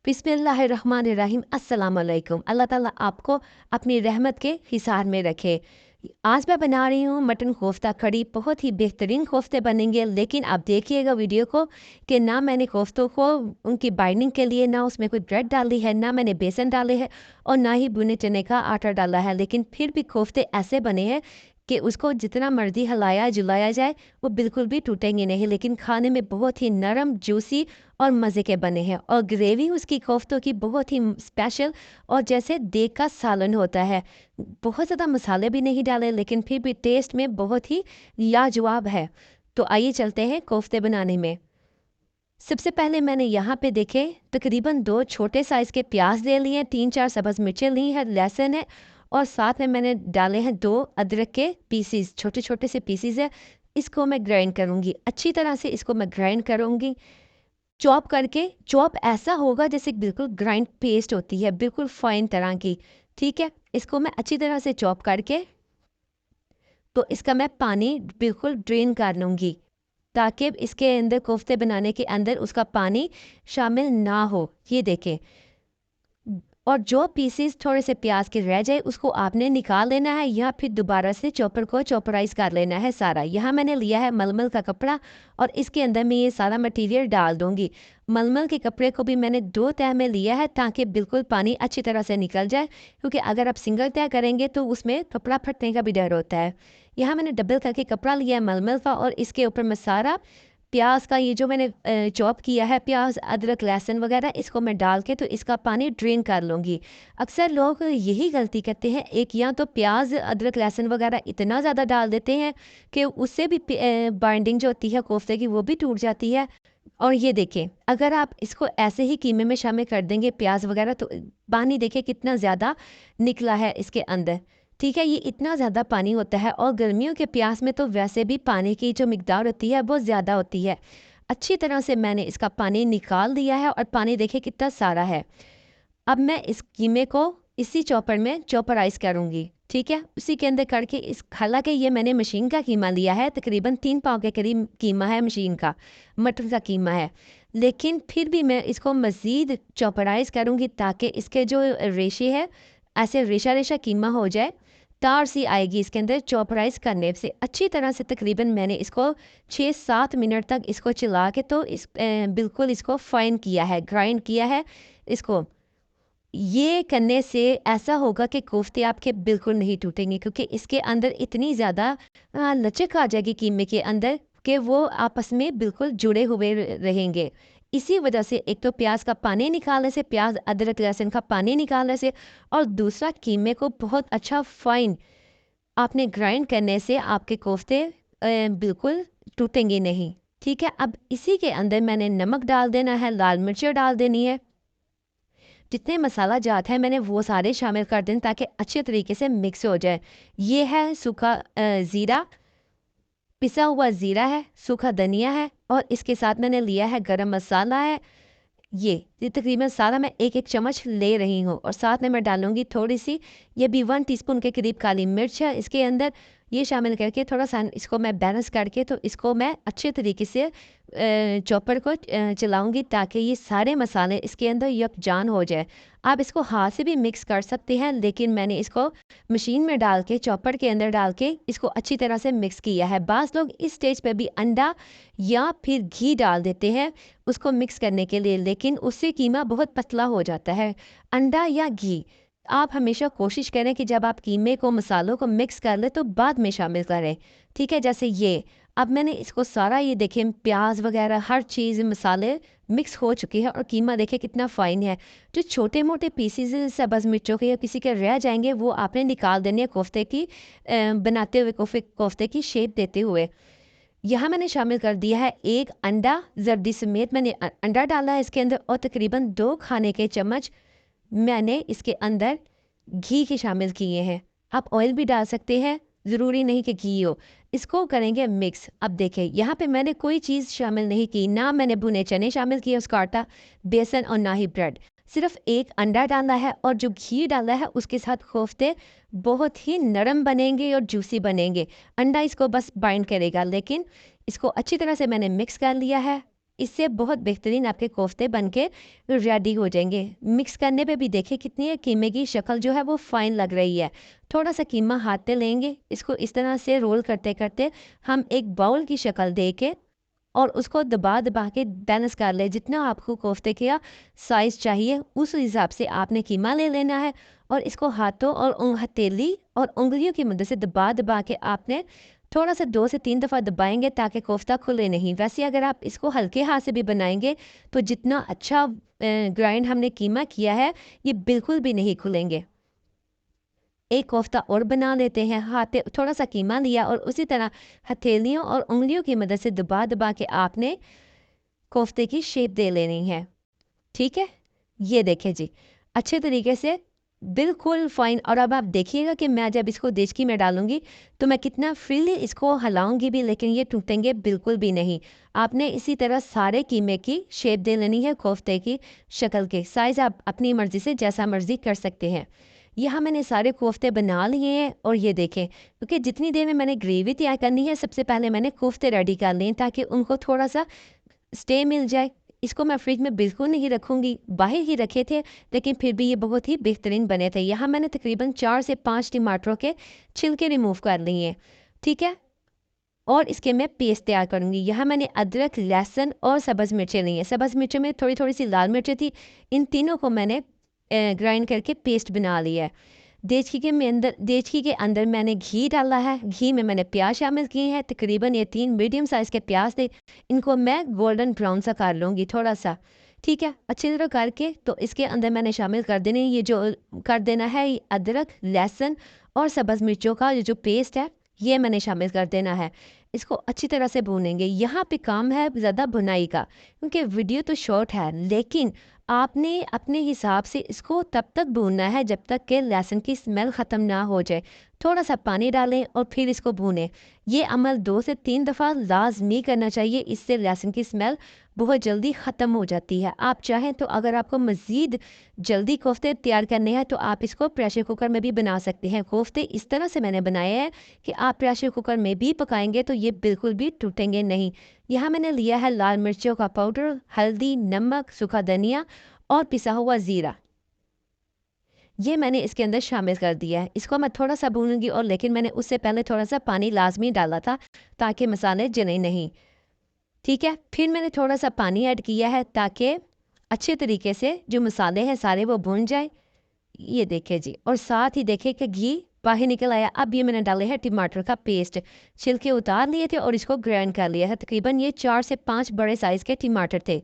बिस्मिल्लाहिर्रहमानिर्रहीम अस्सलाम वालेकुम। अल्लाह ताला आपको अपनी रहमत के हिसार में रखे। आज मैं बना रही हूँ मटन कोफ्ता कड़ी। बहुत ही बेहतरीन कोफ्ते बनेंगे, लेकिन आप देखिएगा वीडियो को कि ना मैंने कोफ्तों को उनकी बाइंडिंग के लिए ना उसमें कोई ब्रेड डाली है, ना मैंने बेसन डाले है और ना ही भुने चने का आटा डाला है। लेकिन फिर भी कोफ्ते ऐसे बने हैं कि उसको जितना मर्जी हिलाया जुलाया जाए वो बिल्कुल भी टूटेंगे नहीं, लेकिन खाने में बहुत ही नरम, जूसी और मज़े के बने हैं। और ग्रेवी उसकी कोफ्तों की बहुत ही स्पेशल और जैसे देग का सालन होता है। बहुत ज़्यादा मसाले भी नहीं डाले, लेकिन फिर भी टेस्ट में बहुत ही लाजवाब है। तो आइए चलते हैं कोफ्ते बनाने में। सबसे पहले मैंने यहाँ पे देखे तकरीबन 2 छोटे साइज़ के प्याज ले लिए हैं, 3-4 सब्ज़ मिर्चें ली हैं, लहसुन है और साथ में मैंने डाले हैं 2 अदरक के पीसीस, छोटे-छोटे से पीसीस है। इसको मैं ग्राइंड करूँगी, अच्छी तरह से इसको मैं ग्राइंड करूँगी। चॉप करके, चॉप ऐसा होगा जैसे बिल्कुल ग्राइंड पेस्ट होती है, बिल्कुल फाइन तरह की, ठीक है? इसको मैं अच्छी तरह से चॉप करके तो इसका मैं पानी बिल्कुल ड्रेन कर लूँगी, ताकि इसके अंदर कोफ्ते बनाने के अंदर उसका पानी शामिल ना हो। ये देखें। और जो पीसेस थोड़े से प्याज के रह जाए उसको आपने निकाल लेना है या फिर दोबारा से चॉपर को चॉपराइज कर लेना है सारा। यहाँ मैंने लिया है मलमल का कपड़ा और इसके अंदर मैं ये सारा मटेरियल डाल दूँगी। मलमल के कपड़े को भी मैंने 2 तह में लिया है ताकि बिल्कुल पानी अच्छी तरह से निकल जाए, क्योंकि अगर आप सिंगल तह करेंगे तो उसमें कपड़ा फटने का भी डर होता है। यहाँ मैंने डबल करके कपड़ा लिया है मलमल का और इसके ऊपर मैं सारा प्याज का ये जो मैंने चॉप किया है, प्याज, अदरक, लहसुन वगैरह, इसको मैं डाल के तो इसका पानी ड्रेन कर लूँगी। अक्सर लोग यही गलती करते हैं, एक या तो प्याज, अदरक, लहसुन वगैरह इतना ज़्यादा डाल देते हैं कि उससे भी बाइंडिंग जो होती है कोफ्ते की वो भी टूट जाती है। और ये देखें, अगर आप इसको ऐसे ही कीमे में शामिल कर देंगे प्याज वगैरह, तो पानी देखिए कितना ज़्यादा निकला है इसके अंदर। ठीक है, ये इतना ज़्यादा पानी होता है और गर्मियों के प्याज में तो वैसे भी पानी की जो मिकदार होती है बहुत ज़्यादा होती है। अच्छी तरह से मैंने इसका पानी निकाल दिया है और पानी देखिए कितना सारा है। अब मैं इस कीमे को इसी चॉपर में चॉपराइज करूँगी, ठीक है? उसी के अंदर करके इस, हालाँकि ये मैंने मशीन का कीमा लिया है, तकरीबन 3 पाव के करीब कीमा है मशीन का, मटन का कीमा है। लेकिन फिर भी मैं इसको मज़ीद चॉपराइज करूँगी ताकि इसके जो रेशे है, ऐसे रेशा-रेशा कीमा हो जाए, तार सी आएगी इसके अंदर चॉपराइज करने से। अच्छी तरह से तकरीबन मैंने इसको 6-7 मिनट तक इसको चला के तो बिल्कुल इसको फाइन किया है, ग्राइंड किया है इसको। ये करने से ऐसा होगा कि कोफ्ते आपके बिल्कुल नहीं टूटेंगे, क्योंकि इसके अंदर इतनी ज़्यादा लचक आ जाएगी कीमे के अंदर कि वो आपस में बिल्कुल जुड़े हुए रहेंगे। इसी वजह से एक तो प्याज का पानी निकालने से, प्याज, अदरक, लहसुन का पानी निकालने से, और दूसरा कीमे को बहुत अच्छा फाइन आपने ग्राइंड करने से आपके कोफ्ते बिल्कुल टूटेंगे नहीं। ठीक है, अब इसी के अंदर मैंने नमक डाल देना है, लाल मिर्च डाल देनी है, जितने मसाला जात है मैंने वो सारे शामिल कर दें ताकि अच्छे तरीके से मिक्स हो जाए। ये है सूखा ज़ीरा, पिसा हुआ ज़ीरा है, सूखा धनिया है और इसके साथ मैंने लिया है गरम मसाला है। ये तकरीबन सारा मैं 1-1 चम्मच ले रही हूँ और साथ में मैं डालूँगी थोड़ी-सी, ये भी 1 टीस्पून के करीब काली मिर्च है इसके अंदर। ये शामिल करके थोड़ा-सा इसको मैं बैलेंस करके तो इसको मैं अच्छे तरीके से चॉपर को चलाऊँगी ताकि ये सारे मसाले इसके अंदर यकजान हो जाए। आप इसको हाथ से भी मिक्स कर सकते हैं, लेकिन मैंने इसको मशीन में डाल के, चॉपर के अंदर डाल के इसको अच्छी तरह से मिक्स किया है। बाज़ लोग इस स्टेज पे भी अंडा या फिर घी डाल देते हैं उसको मिक्स करने के लिए, लेकिन उससे कीमा बहुत पतला हो जाता है। अंडा या घी आप हमेशा कोशिश करें कि जब आप कीमे को, मसालों को मिक्स कर लें तो बाद में शामिल करें, ठीक है? जैसे ये, अब मैंने इसको सारा, ये देखें प्याज वगैरह हर चीज़, मसाले मिक्स हो चुके हैं और कीमा देखें कितना फ़ाइन है। जो छोटे-मोटे पीसेज़ सब्ज़ मिर्चों के या किसी के रह जाएँगे वो आपने निकाल देने हैं कोफ्ते की बनाते हुए, कोफ्ते की शेप देते हुए। यहाँ मैंने शामिल कर दिया है 1 अंडा, जर्दी समेत मैंने अंडा डाला है इसके अंदर और तकरीबन 2 खाने के चम्मच मैंने इसके अंदर घी के शामिल किए हैं। आप ऑयल भी डाल सकते हैं, ज़रूरी नहीं कि घी हो। इसको करेंगे मिक्स। अब देखें, यहाँ पे मैंने कोई चीज़ शामिल नहीं की, ना मैंने भुने चने शामिल किए, उसका आटा, बेसन और ना ही ब्रेड। सिर्फ 1 अंडा डाला है और जो घी डाला है उसके साथ कोफ्ते बहुत ही नरम बनेंगे और जूसी बनेंगे। अंडा इसको बस बाइंड करेगा, लेकिन इसको अच्छी तरह से मैंने मिक्स कर लिया है। इससे बहुत बेहतरीन आपके कोफ्ते बनके रेडी हो जाएंगे। मिक्स करने पे भी देखिए कितनी है कीमे की शक्ल जो है वो फाइन लग रही है। थोड़ा सा कीमा हाथ पे लेंगे, इसको इस तरह से रोल करते करते हम एक बाउल की शक्ल दे के और उसको दबा दबा के बैलेंस कर ले। जितना आपको कोफ्ते का साइज़ चाहिए उस हिसाब से आपने कीमा ले लेना है और इसको हाथों और हथेली और उंगलियों की मदद से दबा दबा के आपने थोड़ा सा 2 से 3 दफ़ा दबाएंगे ताकि कोफ्ता खुले नहीं। वैसे अगर आप इसको हल्के हाथ से भी बनाएंगे तो जितना अच्छा ग्राइंड हमने कीमा किया है ये बिल्कुल भी नहीं खुलेंगे। एक कोफ्ता और बना लेते हैं। हाथ थोड़ा सा कीमा लिया और उसी तरह हथेलियों और उंगलियों की मदद से दबा दबा के आपने कोफ्ते की शेप दे लेनी है। ठीक है, ये देखें जी अच्छे तरीके से बिल्कुल फाइन। और अब आप देखिएगा कि मैं जब इसको देचकी में डालूंगी तो मैं कितना फ्रीली इसको हिलाऊंगी भी, लेकिन ये टूटेंगे बिल्कुल भी नहीं। आपने इसी तरह सारे कीमे की शेप दे लेनी है कोफ्ते की शक्ल के। साइज़ आप अपनी मर्ज़ी से जैसा मर्ज़ी कर सकते हैं। यहाँ मैंने सारे कोफ्ते बना लिए हैं और ये देखें, क्योंकि जितनी देर में मैंने ग्रेवी तैयार करनी है सबसे पहले मैंने कोफ्ते रेडी कर लिए ताकि उनको थोड़ा सा स्टे मिल जाए। इसको मैं फ्रिज में बिल्कुल नहीं रखूँगी, बाहर ही रखे थे, लेकिन फिर भी ये बहुत ही बेहतरीन बने थे। यहाँ मैंने तकरीबन 4 से 5 टमाटरों के छिलके रिमूव कर लिए हैं। ठीक है, और इसके मैं पेस्ट तैयार करूँगी। यहाँ मैंने अदरक, लहसुन और सब्ज़ मिर्चें ली हैं। सब्ज़ मिर्चों में थोड़ी थोड़ी सी लाल मिर्चें थी। इन तीनों को मैंने ग्राइंड करके पेस्ट बना लिया है। देचकी के अंदर मैंने घी डाला है। घी में मैंने प्याज शामिल किए हैं। तकरीबन ये 3 मीडियम साइज़ के प्याज थे। इनको मैं गोल्डन ब्राउन सा कर लूँगी थोड़ा सा। ठीक है, अच्छी तरह करके तो इसके अंदर मैंने शामिल कर देने ये जो कर देना है ये अदरक, लहसुन और सब्ज़ मिर्चों का ये जो पेस्ट है ये मैंने शामिल कर देना है। इसको अच्छी तरह से भूनेंगे। यहाँ पे काम है ज़्यादा भुनाई का, क्योंकि वीडियो तो शॉर्ट है, लेकिन आपने अपने हिसाब से इसको तब तक भूनना है जब तक कि लहसुन की स्मेल ख़त्म ना हो जाए। थोड़ा सा पानी डालें और फिर इसको भूनें। ये अमल 2 से 3 दफ़ा लाजमी करना चाहिए, इससे लहसुन की स्मेल बहुत जल्दी ख़त्म हो जाती है। आप चाहें तो अगर आपको मज़ीद जल्दी कोफ्ते तैयार करने हैं तो आप इसको प्रेशर कुकर में भी बना सकते हैं। कोफ्ते इस तरह से मैंने बनाए हैं कि आप प्रेशर कुकर में भी पकाएंगे तो ये बिल्कुल भी टूटेंगे नहीं। यहाँ मैंने लिया है लाल मिर्चों का पाउडर, हल्दी, नमक, सूखा धनिया और पिसा हुआ ज़ीरा। ये मैंने इसके अंदर शामिल कर दिया है। इसको मैं थोड़ा सा भूनूंगी और लेकिन मैंने उससे पहले थोड़ा सा पानी लाजमी डाला था ताकि मसाले जले नहीं। ठीक है, फिर मैंने थोड़ा सा पानी ऐड किया है ताकि अच्छे तरीके से जो मसाले हैं सारे वो भून जाए। ये देखे जी, और साथ ही देखे कि घी बाहर निकल आया। अब ये मैंने डाले हैं टमाटर का पेस्ट, छिलके उतार लिए थे और इसको ग्राइंड कर लिया है। तकरीबन ये 4 से 5 बड़े साइज़ के टमाटर थे।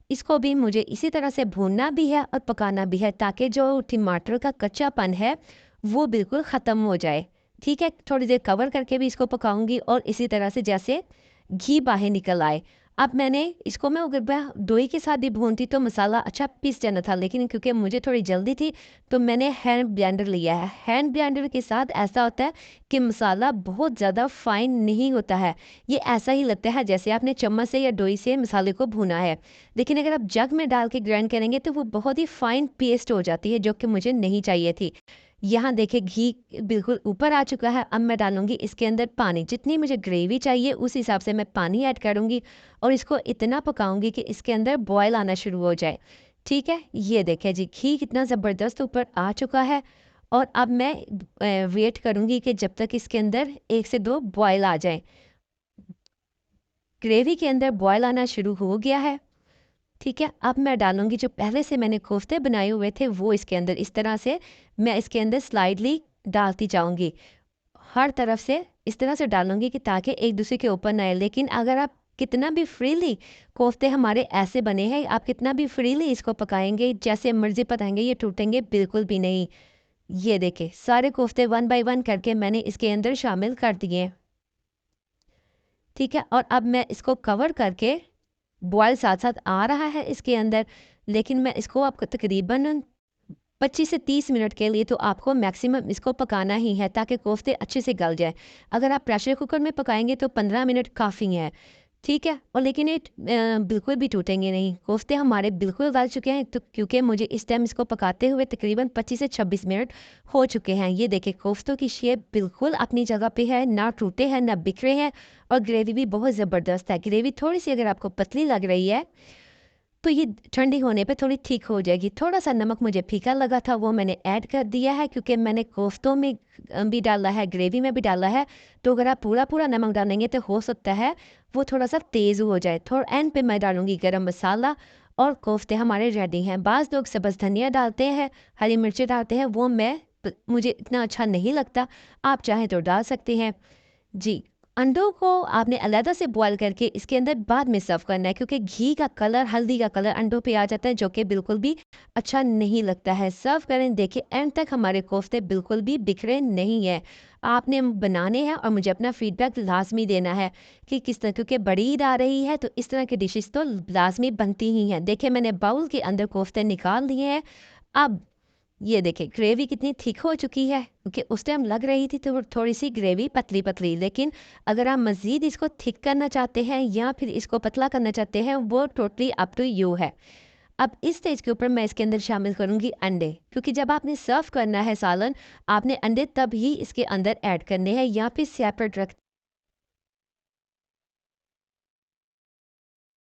इसको भी मुझे इसी तरह से भूनना भी है और पकाना भी है ताकि जो टमाटर का कच्चापन है वो बिल्कुल ख़त्म हो जाए। ठीक है, थोड़ी देर कवर करके भी इसको पकाऊंगी और इसी तरह से जैसे घी बाहर निकल आए। अब मैंने इसको मैं अगर मैं दोई के साथ भी भूनती तो मसाला अच्छा पीस जाना था, लेकिन क्योंकि मुझे थोड़ी जल्दी थी तो मैंने हैंड ब्लेंडर लिया है। हैंड ब्लेंडर के साथ ऐसा होता है कि मसाला बहुत ज़्यादा फाइन नहीं होता है। ये ऐसा ही लगता है जैसे आपने चम्मच से या दोई से मसाले को भुना है, लेकिन अगर आप जग में डाल के ग्राइंड करेंगे तो वो बहुत ही फाइन पेस्ट हो जाती है, जो कि मुझे नहीं चाहिए थी। यहाँ देखिए घी बिल्कुल ऊपर आ चुका है। अब मैं डालूंगी इसके अंदर पानी। जितनी मुझे ग्रेवी चाहिए उस हिसाब से मैं पानी ऐड करूंगी और इसको इतना पकाऊंगी कि इसके अंदर बॉयल आना शुरू हो जाए। ठीक है, ये देखिए जी घी कितना ज़बरदस्त ऊपर आ चुका है। और अब मैं वेट करूंगी कि जब तक इसके अंदर 1 से 2 बॉयल आ जाए। ग्रेवी के अंदर बॉयल आना शुरू हो गया है। ठीक है, अब मैं डालूंगी जो पहले से मैंने कोफ्ते बनाए हुए थे वो इसके अंदर। इस तरह से मैं इसके अंदर स्लाइडली डालती जाऊंगी, हर तरफ से इस तरह से डालूंगी कि ताकि एक दूसरे के ऊपर ना आए। लेकिन अगर आप कितना भी फ्रीली, कोफ्ते हमारे ऐसे बने हैं, आप कितना भी फ्रीली इसको पकाएंगे जैसे मर्जी पकाएंगे ये टूटेंगे बिल्कुल भी नहीं। ये देखे सारे कोफ्ते 1 बाय 1 करके मैंने इसके अंदर शामिल कर दिए। ठीक है, और अब मैं इसको कवर करके बॉयल साथ साथ आ रहा है इसके अंदर, लेकिन मैं इसको आपको तकरीबन 25 से 30 मिनट के लिए तो आपको मैक्सिमम इसको पकाना ही है ताकि कोफ्ते अच्छे से गल जाए। अगर आप प्रेशर कुकर में पकाएंगे तो 15 मिनट काफ़ी है। ठीक है। और लेकिन ये बिल्कुल भी टूटेंगे नहीं। कोफ्ते हमारे बिल्कुल गल चुके हैं, तो क्योंकि मुझे इस टाइम इसको पकाते हुए तकरीबन 25 से 26 मिनट हो चुके हैं। ये देखिए कोफ्तों की शेप बिल्कुल अपनी जगह पे है, ना टूटे हैं ना बिखरे हैं, और ग्रेवी भी बहुत ज़बरदस्त है। ग्रेवी थोड़ी सी अगर आपको पतली लग रही है तो ये ठंडी होने पे थोड़ी ठीक हो जाएगी। थोड़ा-सा नमक मुझे फीका लगा था, वो मैंने ऐड कर दिया है क्योंकि मैंने कोफ्तों में भी डाला है, ग्रेवी में भी डाला है। तो अगर आप पूरा-पूरा नमक डालेंगे तो हो सकता है वो थोड़ा-सा तेज़ हो जाए। थोड़ा एंड पे मैं डालूँगी गरम मसाला, और कोफ्ते हमारे रेडी हैं। बाज़ लोग सब्ज़ धनिया डालते हैं, हरी मिर्ची डालते हैं, वो मुझे इतना अच्छा नहीं लगता। आप चाहें तो डाल सकते हैं। जी, अंडों को आपने अलग से बॉयल करके इसके अंदर बाद में सर्व करना है, क्योंकि घी का कलर, हल्दी का कलर अंडों पे आ जाता है, जो कि बिल्कुल भी अच्छा नहीं लगता है। सर्व करें, देखिए एंड तक हमारे कोफ्ते बिल्कुल भी बिखरे नहीं हैं। आपने बनाने हैं और मुझे अपना फीडबैक लाज़मी देना है कि किस तरह, क्योंकि बड़ी ईद आ रही है तो इस तरह की डिशेज़ तो लाज़मी बनती ही हैं। देखिए मैंने बाउल के अंदर कोफ्ते निकाल लिए हैं। अब ये देखिए ग्रेवी कितनी थिक हो चुकी है, क्योंकि उस टाइम लग रही थी तो थोड़ी-सी ग्रेवी पतली-पतली, लेकिन अगर आप मज़ीद इसको थिक करना चाहते हैं या फिर इसको पतला करना चाहते हैं, वो टोटली अप टू यू है। अब इस स्टेज के ऊपर मैं इसके अंदर शामिल करूँगी अंडे, क्योंकि जब आपने सर्व करना है सालन, आपने अंडे तब ही इसके अंदर ऐड करने हैं या फिर सेपरेट रख